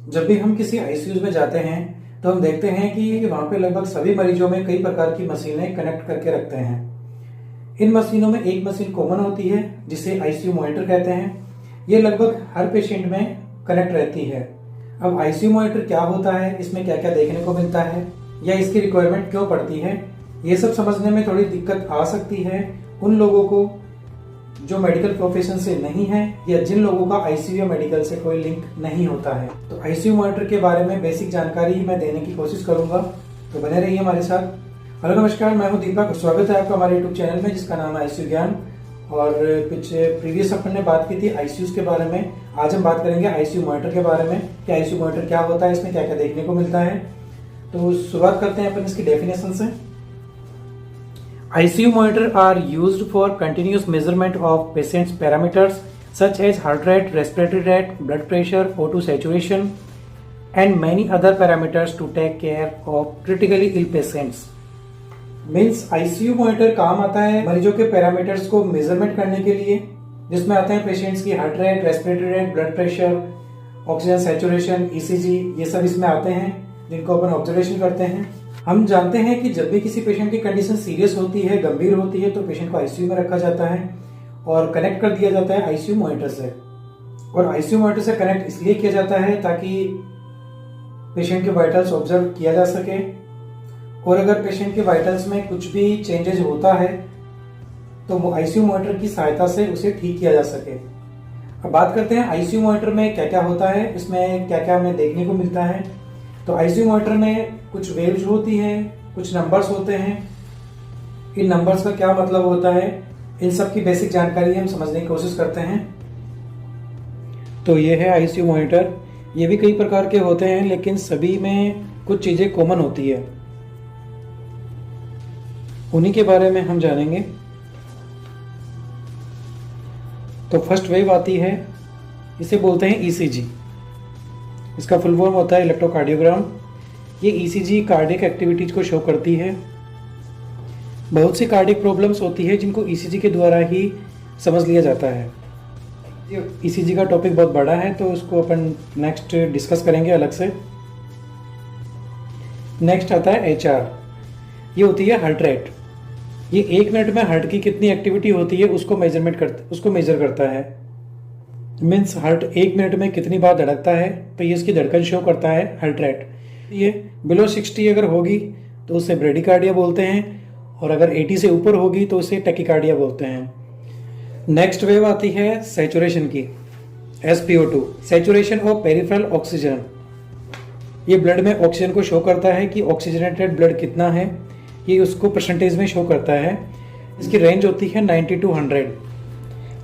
जब भी हम किसी आईसीयू में जाते हैं तो हम देखते हैं कि वहाँ पे लगभग सभी मरीजों में कई प्रकार की मशीनें कनेक्ट करके रखते हैं। इन मशीनों में एक मशीन कॉमन होती है जिसे आईसीयू मॉनिटर कहते हैं। ये लगभग हर पेशेंट में कनेक्ट रहती है। अब आईसीयू मॉनिटर क्या होता है, इसमें क्या क्या देखने को मिलता है या इसकी रिक्वायरमेंट क्यों पड़ती है, ये सब समझने में थोड़ी दिक्कत आ सकती है उन लोगों को जो मेडिकल प्रोफेशन से नहीं है या जिन लोगों का आईसीयू या मेडिकल से कोई लिंक नहीं होता है। तो आईसीयू मॉनिटर के बारे में बेसिक जानकारी मैं देने की कोशिश करूंगा, तो बने रहिए हमारे साथ। हेलो नमस्कार, मैं हूं दीपक। स्वागत है आपका हमारे यूट्यूब चैनल में जिसका नाम है आईसीयू ज्ञान। और कुछ प्रीवियस अपन ने बात की थी आईसीयू के बारे में। आज हम बात करेंगे आईसीयू मॉनिटर के बारे में कि आईसीयू मॉनिटर क्या होता है, इसमें क्या क्या देखने को मिलता है। तो शुरुआत करते हैं अपन इसकी डेफिनेशन से। ICU monitor are used for continuous measurement of patient's parameters such as heart rate, respiratory rate, blood pressure, O2 saturation, and many other parameters to take care of critically ill patients. Means ICU monitor काम आता है मरीजों के parameters को measurement करने के लिए, जिसमें आते हैं पेशेंट्स की heart rate, respiratory rate, blood pressure, oxygen saturation, ECG, ये सब इसमें आते हैं जिनको अपन ऑब्जर्वेशन करते हैं। हम जानते हैं कि जब भी किसी पेशेंट की कंडीशन सीरियस होती है, गंभीर होती है, तो पेशेंट को आईसीयू में रखा जाता है और कनेक्ट कर दिया जाता है आईसीयू मॉनिटर से। और आईसीयू मॉनिटर से कनेक्ट इसलिए किया जाता है ताकि पेशेंट के वाइटल्स ऑब्जर्व किया जा सके, और अगर पेशेंट के वाइटल्स में कुछ भी चेंजेज होता है तो आईसीयू मॉनिटर की सहायता से उसे ठीक किया जा सके। अब बात करते हैं आईसीयू मॉनिटर में क्या क्या होता है, इसमें क्या क्या हमें देखने को मिलता है। तो आईसीयू मॉनिटर में कुछ वेव्स होती हैं, कुछ नंबर्स होते हैं। इन नंबर्स का क्या मतलब होता है, इन सब की बेसिक जानकारी हम समझने की कोशिश करते हैं। तो ये है आईसीयू मॉनिटर। ये भी कई प्रकार के होते हैं लेकिन सभी में कुछ चीजें कॉमन होती है, उन्हीं के बारे में हम जानेंगे। तो फर्स्ट वेव आती है, इसे बोलते हैं ECG। इसका फुल फॉर्म होता है इलेक्ट्रोकार्डियोग्राम। ये ECG कार्डियक एक्टिविटीज को शो करती है। बहुत सी कार्डियक प्रॉब्लम्स होती है जिनको ECG के द्वारा ही समझ लिया जाता है। ECG का टॉपिक बहुत बड़ा है तो उसको अपन नेक्स्ट डिस्कस करेंगे अलग से। नेक्स्ट आता है HR। ये होती है हार्ट रेट। ये 1 मिनट में हार्ट की कितनी एक्टिविटी होती है उसको मेजर करता है। मीन्स हार्ट 1 मिनट में कितनी बार धड़कता है, तो ये इसकी धड़कन शो करता है हार्ट रेट। ये बिलो 60 अगर होगी तो उसे ब्रेडिकार्डिया बोलते हैं, और अगर 80 से ऊपर होगी तो उसे टैकीकार्डिया बोलते हैं। नेक्स्ट वेव आती है सैचुरेशन की, SpO2, saturation of peripheral oxygen. ये ब्लड में ऑक्सीजन को शो करता है कि ऑक्सीजनेटेड ब्लड कितना है, ये उसको परसेंटेज में शो करता है। इसकी रेंज होती है 90 to 100।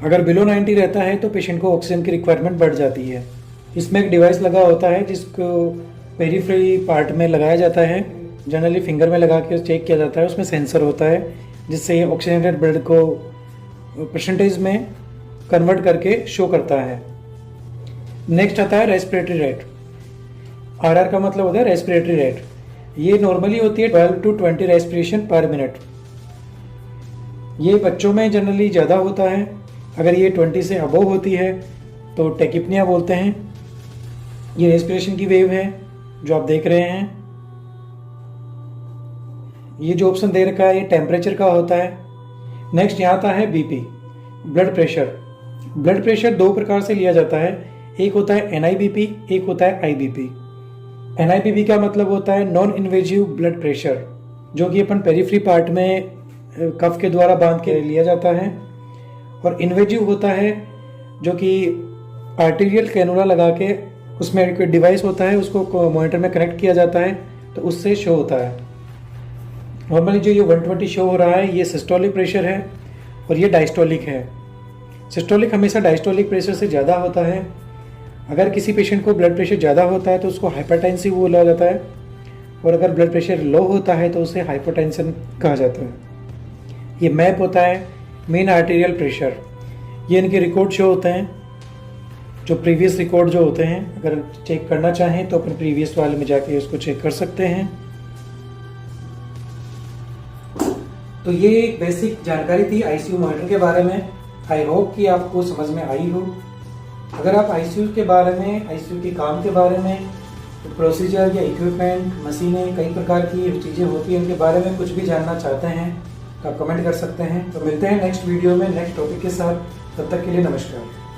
अगर बिलो 90 रहता है तो पेशेंट को ऑक्सीजन की रिक्वायरमेंट बढ़ जाती है। इसमें एक डिवाइस लगा होता है जिसको पेरिफेरी पार्ट में लगाया जाता है, जनरली फिंगर में लगा के चेक किया जाता है। उसमें सेंसर होता है जिससे ये ऑक्सीजनेटेड ब्लड को परसेंटेज में कन्वर्ट करके शो करता है। नेक्स्ट आता है रेस्पिरेटरी रेट। RR का मतलब होता है रेस्पिरेटरी रेट। ये नॉर्मली होती है 12 to 20 रेस्पिरेशन पर मिनट। ये बच्चों में जनरली ज़्यादा होता है। अगर ये 20 से अबव होती है तो टेकिपनिया बोलते हैं। ये रेस्पिरेशन की वेव है जो आप देख रहे हैं। ये जो ऑप्शन दे रखा है ये टेम्परेचर का होता है। नेक्स्ट यहाँ आता है BP, blood pressure. Blood pressure 2 प्रकार से लिया जाता है, एक होता है NIBP, एक होता है IBP। NIBP का मतलब होता है नॉन इन्वेजिव ब्लड प्रेशर, जो कि अपन पेरिफेरी पार्ट में कफ के द्वारा बांध के लिया जाता है। और इन्वेजिव होता है जो कि आर्टीरियल कैनुला लगा के उसमें एक डिवाइस होता है, उसको मॉनिटर में कनेक्ट किया जाता है तो उससे शो होता है। नॉर्मली जो ये 120 शो हो रहा है ये सिस्टोलिक प्रेशर है और ये डायस्टोलिक है। सिस्टोलिक हमेशा डायस्टोलिक प्रेशर से ज़्यादा होता है। अगर किसी पेशेंट को ब्लड प्रेशर ज़्यादा होता है तो उसको हाइपरटेंसिव बोला जाता है, और अगर ब्लड प्रेशर लो होता है तो उसे हाइपोटेंशन कहा जाता है। ये मैप होता है मेन आर्टेरियल प्रेशर। ये इनके रिकॉर्ड शो होते हैं, जो प्रीवियस रिकॉर्ड जो होते हैं। अगर चेक करना चाहें तो अपने प्रीवियस वाले में जाके उसको चेक कर सकते हैं। तो ये एक बेसिक जानकारी थी आईसीयू मॉनिटर के बारे में। आई होप कि आपको समझ में आई हो। अगर आप आईसीयू के बारे में, आईसीयू के काम के बारे में, प्रोसीजर या इक्विपमेंट, मशीनें, कई प्रकार की चीज़ें होती हैं, इनके बारे में कुछ भी जानना चाहते हैं तो आप कमेंट कर सकते हैं। तो मिलते हैं नेक्स्ट वीडियो में नेक्स्ट टॉपिक के साथ। तब तक के लिए नमस्कार।